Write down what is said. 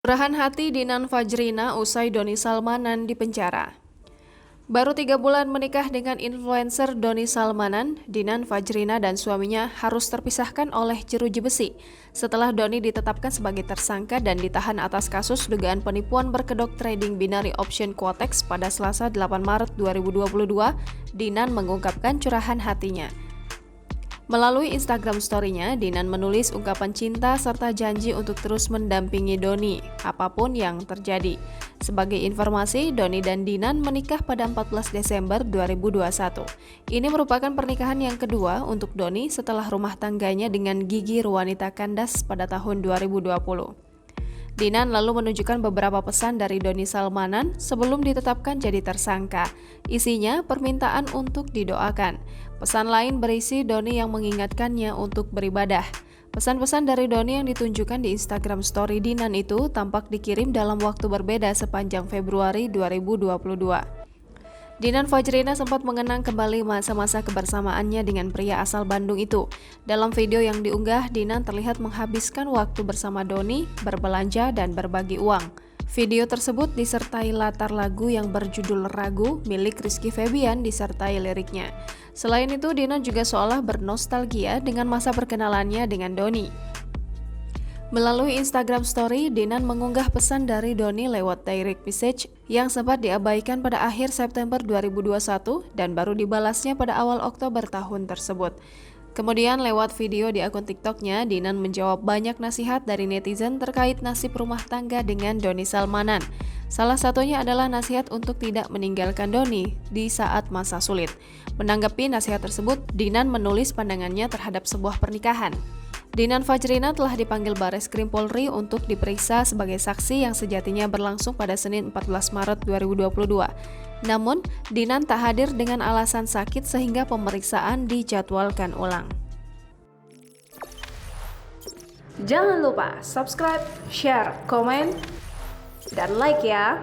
Curahan hati Dinan Fajrina usai Doni Salmanan dipenjara. Baru 3 bulan menikah dengan influencer Doni Salmanan, Dinan Fajrina dan suaminya harus terpisahkan oleh jeruji besi setelah Doni ditetapkan sebagai tersangka dan ditahan atas kasus dugaan penipuan berkedok trading binary option Quotex pada Selasa 8 Maret 2022. Dinan mengungkapkan curahan hatinya. Melalui Instagram story-nya, Dinan menulis ungkapan cinta serta janji untuk terus mendampingi Doni, apapun yang terjadi. Sebagai informasi, Doni dan Dinan menikah pada 14 Desember 2021. Ini merupakan pernikahan yang kedua untuk Doni setelah rumah tangganya dengan Gigi Ruwanita kandas pada tahun 2020. Dinan lalu menunjukkan beberapa pesan dari Doni Salmanan sebelum ditetapkan jadi tersangka. Isinya permintaan untuk didoakan. Pesan lain berisi Doni yang mengingatkannya untuk beribadah. Pesan-pesan dari Doni yang ditunjukkan di Instagram story Dinan itu tampak dikirim dalam waktu berbeda sepanjang Februari 2022. Dinan Fajrina sempat mengenang kembali masa-masa kebersamaannya dengan pria asal Bandung itu. Dalam video yang diunggah, Dinan terlihat menghabiskan waktu bersama Doni, berbelanja, dan berbagi uang. Video tersebut disertai latar lagu yang berjudul Ragu milik Rizky Febian disertai liriknya. Selain itu, Dinan juga seolah bernostalgia dengan masa perkenalannya dengan Doni. Melalui Instagram Story, Dinan mengunggah pesan dari Doni lewat direct message yang sempat diabaikan pada akhir September 2021 dan baru dibalasnya pada awal Oktober tahun tersebut. Kemudian lewat video di akun TikToknya, Dinan menjawab banyak nasihat dari netizen terkait nasib rumah tangga dengan Doni Salmanan. Salah satunya adalah nasihat untuk tidak meninggalkan Doni di saat masa sulit. Menanggapi nasihat tersebut, Dinan menulis pandangannya terhadap sebuah pernikahan. Dinan Fajrina telah dipanggil Bareskrim Polri untuk diperiksa sebagai saksi yang sejatinya berlangsung pada Senin 14 Maret 2022. Namun, Dinan tak hadir dengan alasan sakit sehingga pemeriksaan dijadwalkan ulang. Jangan lupa subscribe, share, komen, dan like ya!